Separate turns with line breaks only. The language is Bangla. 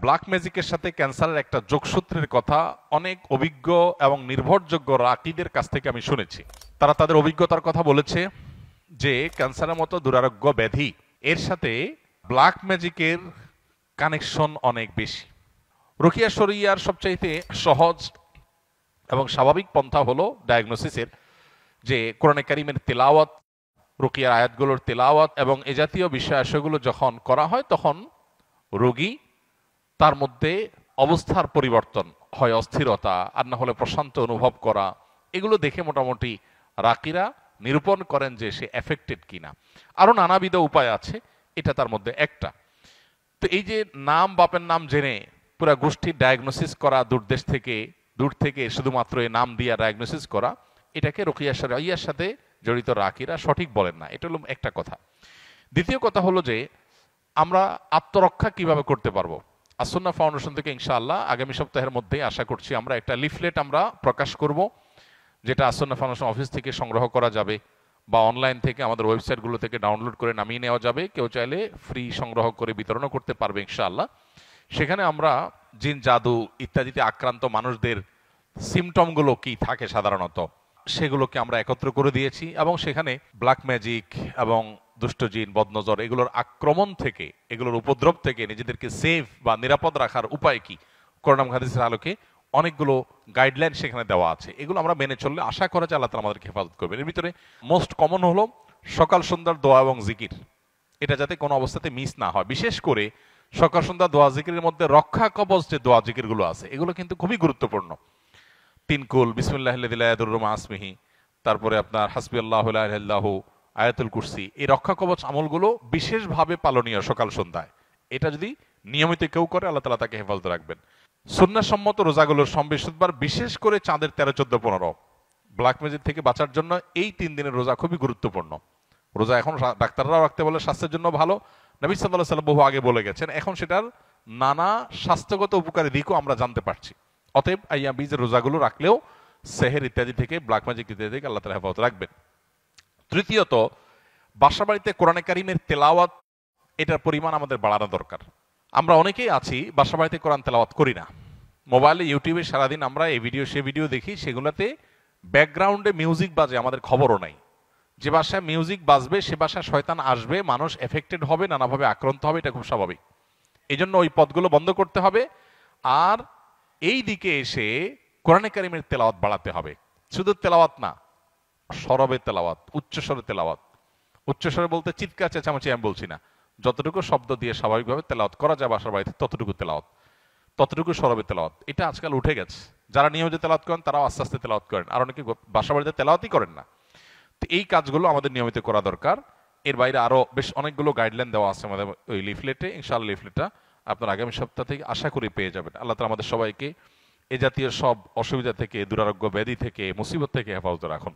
ব্ল্যাক ম্যাজিকের সাথে ক্যান্সারের একটা যোগসূত্রের কথা অনেক অভিজ্ঞ এবং নির্ভরযোগ্য রাকিদের কাছ থেকে আমি শুনেছি। তারা তাদের অভিজ্ঞতার কথা বলেছে যে ক্যান্সারের মতো দুরারোগ্য ব্যাধি এর সাথে ব্ল্যাক ম্যাজিকের কানেকশন অনেক বেশি। রুকিয়া শরিয়ার সবচাইতে সহজ এবং স্বাভাবিক পন্থা হলো ডায়াগনোসিসের, যে কোরআনে কারিমের তেলাওয়াত, রুকিয়ার আয়াতগুলোর তেলাওয়াত এবং এ জাতীয় বিষয়াশয়গুলো যখন করা হয় তখন রোগী তার মধ্যে অবস্থার পরিবর্তন হয়, অস্থিরতা আর না হলে প্রশান্ত অনুভব করা, এগুলো দেখে মোটামুটি রাকিরা নিরূপণ করেন যে সে এফেক্টেড কিনা। আরো নানাবিধ উপায় আছে, এটা তার মধ্যে একটা। তো এই যে নাম বাপের নাম জেনে পুরা গোষ্ঠীর ডায়াগনোসিস করা, দূর থেকে শুধুমাত্র এই নাম দিয়া ডায়াগনোসিস করা, এটাকে রুকিয়া শরিয়ার সাথে জড়িত রাকিরা সঠিক বলেন না। এটা হলো একটা কথা। দ্বিতীয় কথা হলো যে আমরা আত্মরক্ষা কিভাবে করতে পারবো। আসুন্নাহ ফাউন্ডেশন থেকে ইনশাআল্লাহ আগামী সপ্তাহের মধ্যেই আশা করছি আমরা একটা লিফলেট আমরা প্রকাশ করব, যেটা আসুন্নাহ ফাউন্ডেশন অফিস থেকে সংগ্রহ করা যাবে বা অনলাইন থেকে আমাদের ওয়েবসাইটগুলো থেকে ডাউনলোড করে নামিয়ে নেওয়া যাবে। কেউ চাইলে ফ্রি সংগ্রহ করে বিতরণও করতে পারবে ইনশাআল্লাহ। সেখানে আমরা জিন, জাদু ইত্যাদিতে আক্রান্ত মানুষদের সিমটমগুলো কি থাকে সাধারণত সেগুলোকে আমরা একত্র করে দিয়েছি এবং সেখানে ব্ল্যাক ম্যাজিক এবং দুষ্ট জিন, বদনজর এগুলোর আক্রমণ থেকে, এগুলোর উপদ্রব থেকে নিজেদেরকে সেফ বা নিরাপদ রাখার উপায় কি, কোরআন হাদিসের আলোকে অনেকগুলো গাইডলাইন সেখানে দেওয়া আছে। এগুলো আমরা মেনে চললে আশা করা যায় আল্লাহ তাআলা আমাদেরকে হেফাজত করবেন। এর ভিতরে মোস্ট কমন হলো সকাল সন্ধ্যার দোয়া এবং জিকির, এটা যাতে কোনো অবস্থাতে মিস না হয়। বিশেষ করে সকাল সন্ধ্যা দোয়া জিকিরের মধ্যে রক্ষা কবচ যে দোয়া জিকিরগুলো আছে এগুলো কিন্তু খুবই গুরুত্বপূর্ণ। তিনকুল, বিসমিল্লাহিল্লাযী লা ইয়াদুররু মা ইসমিহি, তারপরে আপনার হাসবিয়াল্লাহু লা ইলাহা ইল্লাহু, আয়াতুল কুরসি, এই রক্ষা কবচ আমলগুলো বিশেষভাবে পালনীয় সকাল সন্ধ্যায়। এটা যদি নিয়মিত কেউ করে আল্লাহ তাআলা তাকে হেফাজত রাখবেন। সুন্নাহসম্মত রোজাগুলোর বৃহস্পতিবার, বিশেষ করে চাঁদের 13, 14, 15 ব্ল্যাক ম্যাজিক থেকে বাঁচার জন্য এই 3 দিনের রোজা খুবই গুরুত্বপূর্ণ। রোজা এখন ডাক্তাররাও রাখতে বলে, স্বাস্থ্যের জন্য ভালো, নবী সাল্লাল্লাহু আলাইহি ওয়াসাল্লাম বহু আগে বলে গেছেন। এখন সেটার নানা স্বাস্থ্যগত উপকারী দিকও আমরা জানতে পারছি। অতএব আইয়াম বীজের রোজাগুলো রাখলেও সেহের ইত্যাদি থেকে, ব্ল্যাক ম্যাজিক ইত্যাদি থেকে আল্লাহ তাআলা হেফাজত রাখবেন। তৃতীয়ত, বাসা বাড়িতে কোরআনে কারিমের তেলাওয়াত, এটার পরিমাণ আমাদের বাড়ানো দরকার। আমরা অনেকেই আছি বাসা বাড়িতে কোরআন তেলাওয়াত করি না, মোবাইলে ইউটিউবে সারাদিন আমরা এই ভিডিও সে ভিডিও দেখি, সেগুলোতে ব্যাকগ্রাউন্ডে মিউজিক বাজে, আমাদের খবরও নাই। যে বাসায় মিউজিক বাজবে সে বাসায় শয়তান আসবে, মানুষ এফেক্টেড হবে, নানাভাবে আক্রান্ত হবে, এটা খুব স্বাভাবিক। এই জন্য ওই পথগুলো বন্ধ করতে হবে। আর এই দিকে এসে কোরআনে কারিমের তেলাওয়াত বাড়াতে হবে। শুধু তেলাওয়াত না, সরবে তেলাওয়াত, উচ্চস্বরে তেলাওয়াত। উচ্চস্বরে বলতে চিৎকার চেঁচামেচি আমি বলছি না, যতটুকু শব্দ দিয়ে স্বাভাবিকভাবে তেলাওয়াত করা যায় বাসার বাড়িতে ততটুকু তেলাওয়াত, ততটুকু সরবে তেলাওয়াত। এটা আজকাল উঠে গেছে। যারা নিয়মিত তেলাওয়াত করেন তারাও আস্তে আস্তে তেলাওয়াত করেন, আর অনেকে বাসা বাড়িতে তেলাওয়াতই করেন না। তো এই কাজগুলো আমাদের নিয়মিত করা দরকার। এর বাইরে আরো বেশ অনেকগুলো গাইডলাইন দেওয়া আছে আমাদের ওই লিফলেটে। ইনশাআল্লাহ লিফলেটটা আপনার আগামী সপ্তাহ থেকে আশা করি পেয়ে যাবেন। আল্লাহ তাআলা আমাদের সবাইকে এ জাতীয় সব অসুবিধা থেকে, দুরারোগ্য ব্যাধি থেকে, মুসিবত থেকে হেফাজত রাখুন।